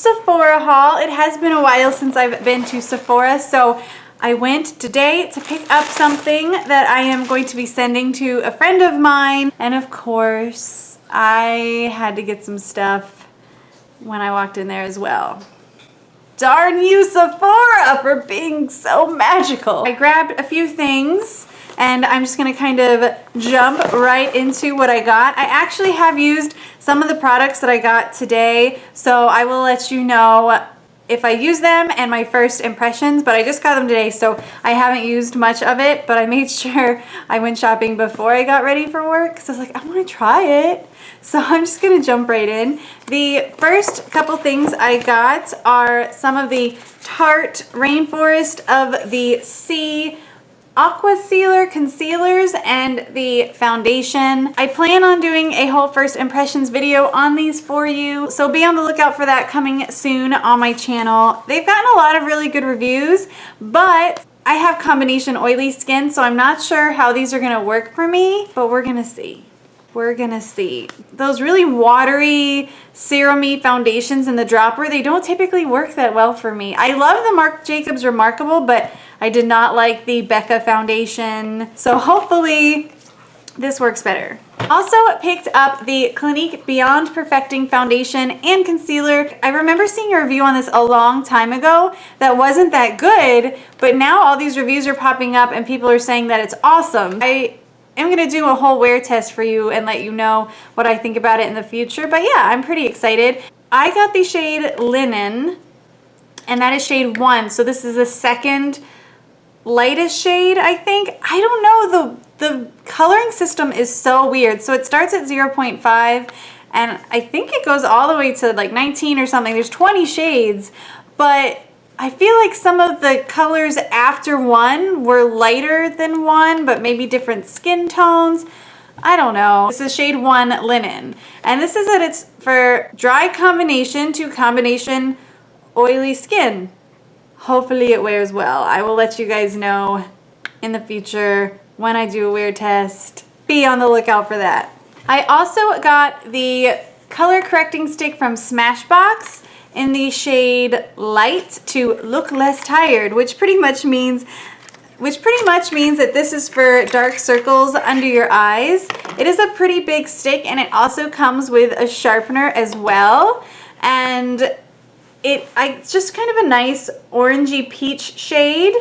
Sephora haul. It has been a while since I've been to Sephora, so I went today to pick up something that I am going to be sending to a friend of mine. And of course, I had to get some stuff when I walked in there as well. Darn you, Sephora, for being so magical. I grabbed a few things and I'm just gonna kind of jump right into what I got. I actually have used some of the products that I got today, so I will let you know if I use them and my first impressions, but I just got them today, so I haven't used much of it, but I made sure I went shopping before I got ready for work, so I was like, I wanna try it. So I'm just gonna jump right in. The first couple things I got are some of the Tarte Rainforest of the Sea Aqua Sealer concealers and the foundation. I plan on doing a whole first impressions video on these for you, so be on the lookout for that coming soon on my channel. They've gotten a lot of really good reviews, but I have combination oily skin, so I'm not sure how these are gonna work for me, but we're gonna see. We're gonna see. Those really watery, serum-y foundations in the dropper, they don't typically work that well for me. I love the Marc Jacobs Remarkable, but I did not like the Becca foundation. So hopefully this works better. Also picked up the Clinique Beyond Perfecting Foundation and Concealer. I remember seeing a review on this a long time ago that wasn't that good, but now all these reviews are popping up and people are saying that it's awesome. I'm gonna do a whole wear test for you and let you know what I think about it in the future. But yeah, I'm pretty excited. I got the shade Linen, and that is shade 1. So this is the second lightest shade, I think. I don't know, the coloring system is so weird. So it starts at 0.5, and I think it goes all the way to like 19 or something. There's 20 shades, but I feel like some of the colors after 1 were lighter than 1, but maybe different skin tones. I don't know. This is shade 1 Linen. And this is that it's for dry combination to combination oily skin. Hopefully it wears well. I will let you guys know in the future when I do a wear test. Be on the lookout for that. I also got the color correcting stick from Smashbox in the shade Light to look less tired, which pretty much means that this is for dark circles under your eyes. It is a pretty big stick, and it also comes with a sharpener as well. And it's just kind of a nice orangey peach shade,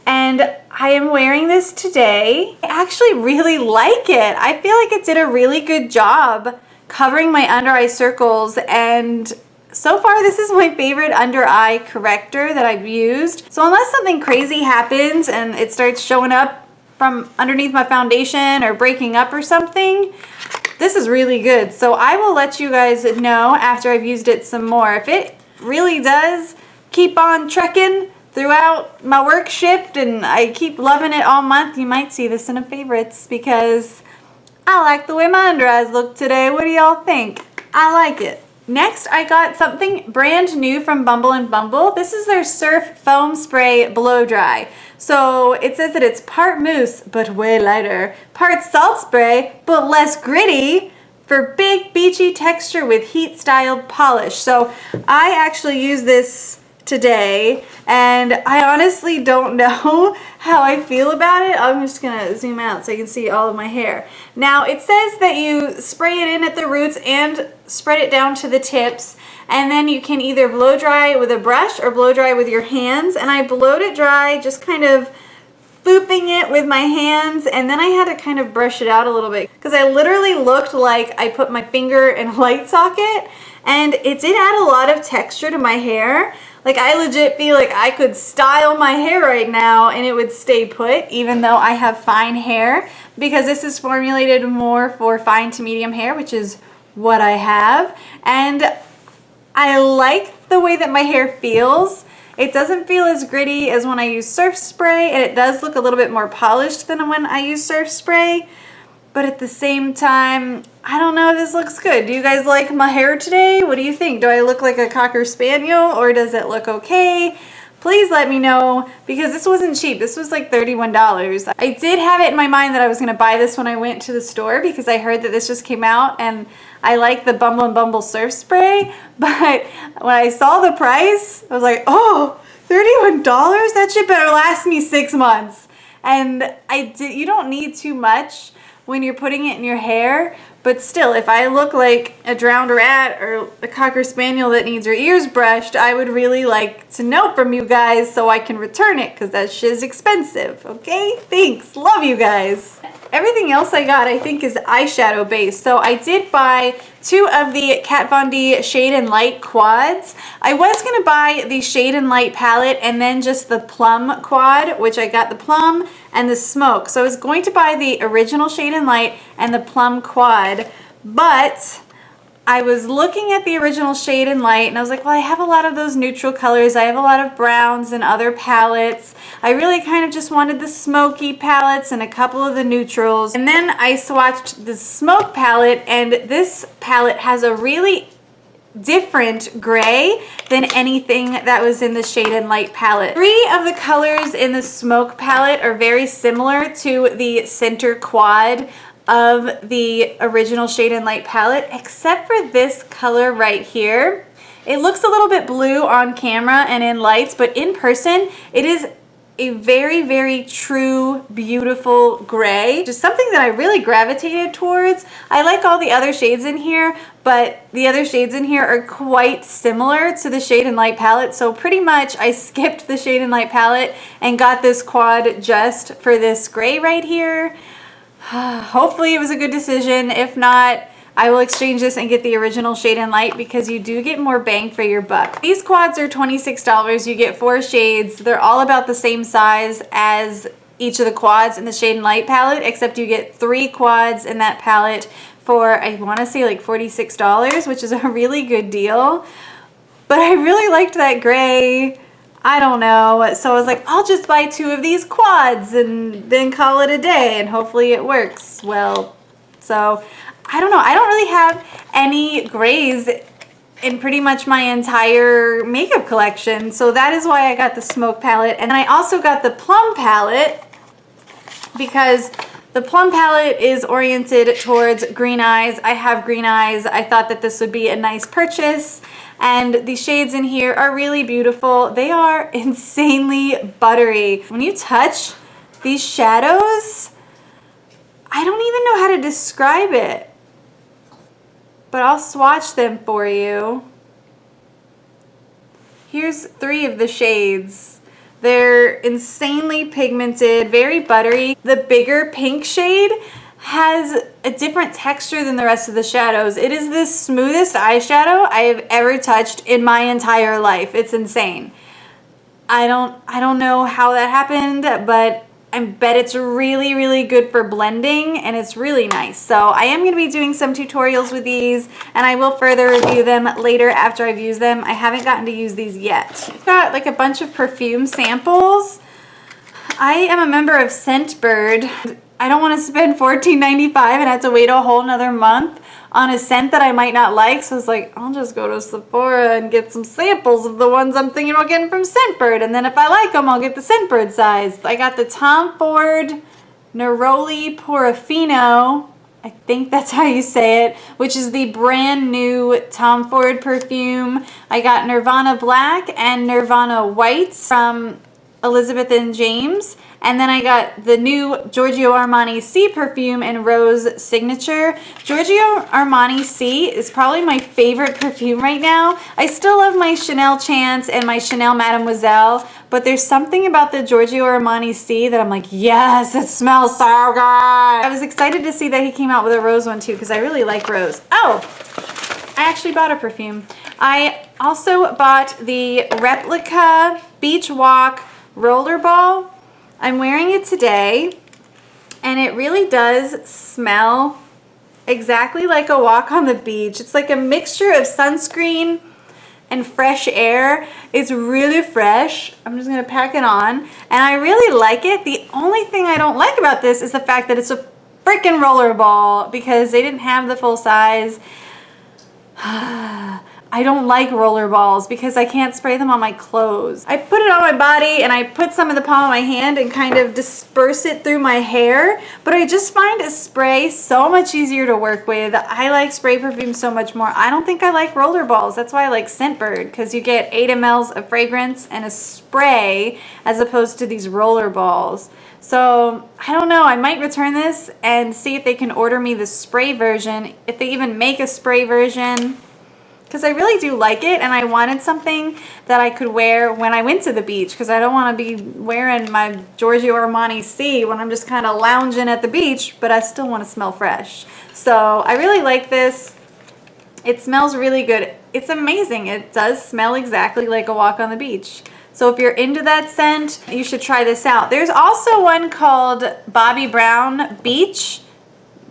and I am wearing this today. I actually really like it. I feel like it did a really good job covering my under eye circles, and so far, this is my favorite under eye corrector that I've used. So unless something crazy happens and it starts showing up from underneath my foundation or breaking up or something, this is really good. So I will let you guys know after I've used it some more. If it really does keep on trekking throughout my work shift and I keep loving it all month, you might see this in a favorites because I like the way my under eyes look today. What do y'all think? I like it. Next, I got something brand new from Bumble Bumble. This is their Surf Foam Spray Blow Dry. So it says that it's part mousse, but way lighter, part salt spray, but less gritty, for big beachy texture with heat-styled polish. So I actually use this today, and I honestly don't know how I feel about it. I'm just gonna zoom out so you can see all of my hair. Now it says that you spray it in at the roots and spread it down to the tips, and then you can either blow dry it with a brush or blow dry with your hands, and I blowed it dry just kind of booping it with my hands, and then I had to kind of brush it out a little bit because I literally looked like I put my finger in a light socket, and it did add a lot of texture to my hair. Like, I legit feel like I could style my hair right now and it would stay put, even though I have fine hair, because this is formulated more for fine to medium hair, which is what I have. And I like the way that my hair feels. It doesn't feel as gritty as when I use Surf Spray, and it does look a little bit more polished than when I use Surf Spray. But at the same time, I don't know if this looks good. Do you guys like my hair today? What do you think? Do I look like a Cocker Spaniel, or does it look okay? please let me know, because this wasn't cheap. This was like $31. I did have it in my mind that I was gonna buy this when I went to the store because I heard that this just came out and I like the Bumble Bumble surf spray, but when I saw the price, I was like, oh, $31? That shit better last me 6 months. And you don't need too much when you're putting it in your hair, but still, if I look like a drowned rat or a Cocker Spaniel that needs her ears brushed, I would really like to know from you guys so I can return it, because that shit is expensive, okay? Thanks, love you guys. Everything else I got, I think, is eyeshadow based. So I did buy 2 of the Kat Von D Shade and Light quads. I was gonna buy the Shade and Light palette and then just the plum quad, which I got the plum and the smoke. So I was going to buy the original Shade and Light and the plum quad, but I was looking at the original Shade and Light and I was like, well, I have a lot of those neutral colors. I have a lot of browns and other palettes. I really kind of just wanted the smoky palettes and a couple of the neutrals. And then I swatched the smoke palette, and this palette has a really different gray than anything that was in the Shade and Light palette. 3 of the colors in the smoke palette are very similar to the center quad of the original Shade and Light palette, except for this color right here. It looks a little bit blue on camera and in lights, but in person, it is a very, very true, beautiful gray. Just something that I really gravitated towards. I like all the other shades in here, but the other shades in here are quite similar to the Shade and Light palette. So pretty much I skipped the Shade and Light palette and got this quad just for this gray right here. Hopefully it was a good decision. If not, I will exchange this and get the original Shade and Light, because you do get more bang for your buck. These quads are $26. You get 4 shades. They're all about the same size as each of the quads in the Shade and Light palette, except you get 3 quads in that palette for, I want to say, like $46, which is a really good deal. But I really liked that gray. I don't know. So I was like, I'll just buy 2 of these quads and then call it a day, and hopefully it works well. So I don't know. I don't really have any grays in pretty much my entire makeup collection. So that is why I got the smoke palette. And I also got the plum palette because the plum palette is oriented towards green eyes. I have green eyes. I thought that this would be a nice purchase. And the shades in here are really beautiful. They are insanely buttery. When you touch these shadows, I don't even know how to describe it, but I'll swatch them for you. Here's 3 of the shades. They're insanely pigmented, very buttery. The bigger pink shade has a different texture than the rest of the shadows. It is the smoothest eyeshadow I have ever touched in my entire life. It's insane. I don't know how that happened, but I bet it's really, really good for blending, and it's really nice. So I am going to be doing some tutorials with these, and I will further review them later after I've used them. I haven't gotten to use these yet. I've got like a bunch of perfume samples. I am a member of Scentbird. I don't want to spend $14.95 and have to wait a whole nother month on a scent that I might not like. So I was like, I'll just go to Sephora and get some samples of the ones I'm thinking about getting from Scentbird. And then if I like them, I'll get the Scentbird size. I got the Tom Ford Neroli Portofino. I think that's how you say it, which is the brand new Tom Ford perfume. I got Nirvana Black and Nirvana White from Elizabeth and James. And then I got the new Giorgio Armani C perfume in Rose Signature. Giorgio Armani C is probably my favorite perfume right now. I still love my Chanel Chance and my Chanel Mademoiselle, but there's something about the Giorgio Armani C that I'm like, yes, it smells so good. I was excited to see that he came out with a rose one too, because I really like rose. Oh, I actually bought a perfume. I also bought the Replica Beach Walk Rollerball. I'm wearing it today, and it really does smell exactly like a walk on the beach. It's like a mixture of sunscreen and fresh air. It's really fresh. I'm just gonna pack it on, and I really like it. The only thing I don't like about this is the fact that it's a freaking rollerball, because they didn't have the full size. I I don't like roller balls because I can't spray them on my clothes. I put it on my body and I put some in the palm of my hand and kind of disperse it through my hair, but I just find a spray so much easier to work with. I like spray perfume so much more. I don't think I like roller balls. That's why I like Scentbird, because you get 8 mLs of fragrance and a spray as opposed to these roller balls. So I don't know, I might return this and see if they can order me the spray version, if they even make a spray version, because I really do like it, and I wanted something that I could wear when I went to the beach, because I don't want to be wearing my Giorgio Armani C when I'm just kind of lounging at the beach, but I still want to smell fresh. So I really like this. It smells really good. It's amazing. It does smell exactly like a walk on the beach. So if you're into that scent, you should try this out. There's also one called Bobbi Brown Beach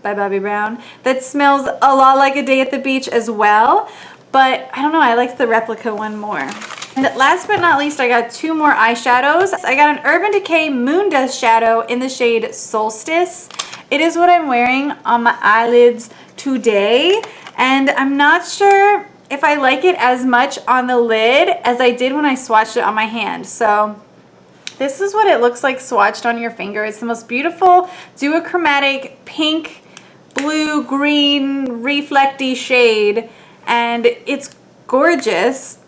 by Bobbi Brown that smells a lot like a day at the beach as well. But I don't know, I like the replica one more. And last but not least, I got 2 more eyeshadows. I got an Urban Decay Moon Dust shadow in the shade Solstice. It is what I'm wearing on my eyelids today. And I'm not sure if I like it as much on the lid as I did when I swatched it on my hand. So this is what it looks like swatched on your finger. It's the most beautiful duochromatic pink, blue, green, reflecty shade. And it's gorgeous.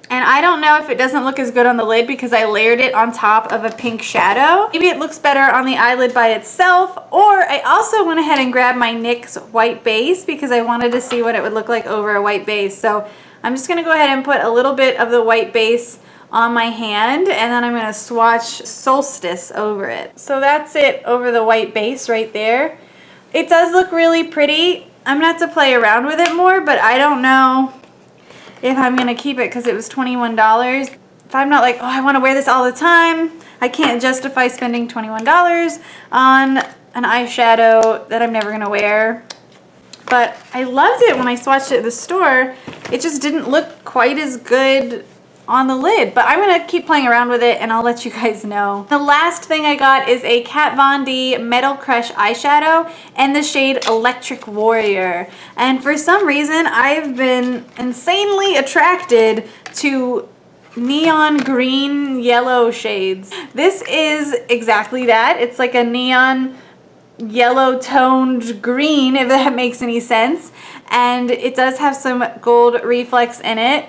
And I don't know if it doesn't look as good on the lid because I layered it on top of a pink shadow. Maybe it looks better on the eyelid by itself, or I also went ahead and grabbed my NYX white base because I wanted to see what it would look like over a white base. So I'm just gonna go ahead and put a little bit of the white base on my hand, and then I'm gonna swatch Solstice over it. So that's it over the white base right there. It does look really pretty. I'm gonna have to play around with it more, but I don't know if I'm gonna keep it because it was $21. If I'm not like, oh, I wanna wear this all the time, I can't justify spending $21 on an eyeshadow that I'm never gonna wear. But I loved it when I swatched it at the store. It just didn't look quite as good on the lid, but I'm gonna keep playing around with it and I'll let you guys know. The last thing I got is a Kat Von D Metal Crush eyeshadow in the shade Electric Warrior. And for some reason, I've been insanely attracted to neon green yellow shades. This is exactly that. It's like a neon yellow toned green, if that makes any sense. And it does have some gold reflex in it,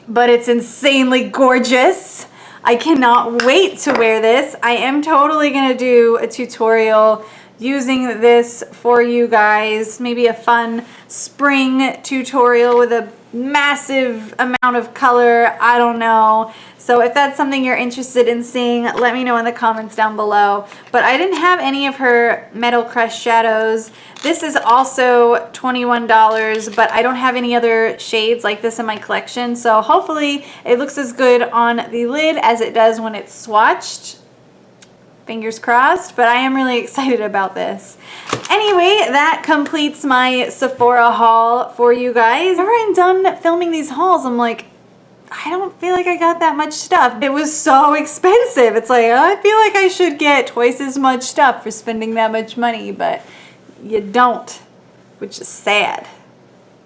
but it's insanely gorgeous. I cannot wait to wear this. I am totally gonna do a tutorial using this for you guys. Maybe a fun spring tutorial with a massive amount of color. I don't know. So if that's something you're interested in seeing, let me know in the comments down below. But I didn't have any of her Metal Crush shadows. This is also $21, but I don't have any other shades like this in my collection. So hopefully it looks as good on the lid as it does when it's swatched. Fingers crossed, but I am really excited about this. Anyway, that completes my Sephora haul for you guys. Whenever I'm done filming these hauls, I'm like, I don't feel like I got that much stuff. It was so expensive. It's like, I feel like I should get twice as much stuff for spending that much money, but you don't, which is sad.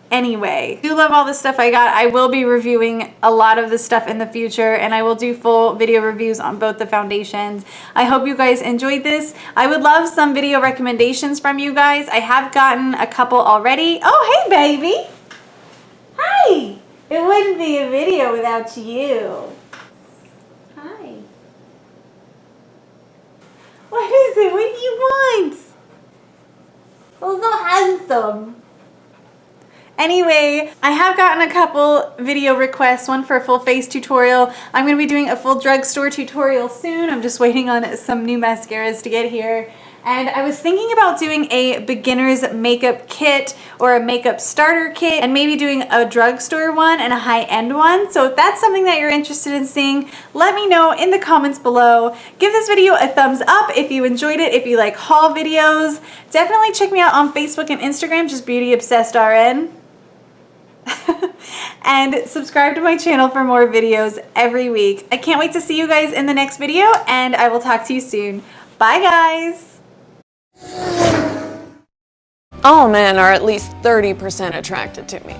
Anyway, I do love all the stuff I got. I will be reviewing a lot of the stuff in the future, and I will do full video reviews on both the foundations. I hope you guys enjoyed this. I would love some video recommendations from you guys. I have gotten a couple already. Oh, hey, baby. Hi. It wouldn't be a video without you. Hi. What is it? What do you want? Oh, so handsome. Anyway, I have gotten a couple video requests, one for a full face tutorial. I'm going to be doing a full drugstore tutorial soon. I'm just waiting on some new mascaras to get here. And I was thinking about doing a beginner's makeup kit or a makeup starter kit, and maybe doing a drugstore one and a high-end one. So if that's something that you're interested in seeing, let me know in the comments below. Give this video a thumbs up if you enjoyed it, if you like haul videos. Definitely check me out on Facebook and Instagram, just Beauty Obsessed RN. And subscribe to my channel for more videos every week. I can't wait to see you guys in the next video, and I will talk to you soon. Bye, guys. All men are at least 30% attracted to me.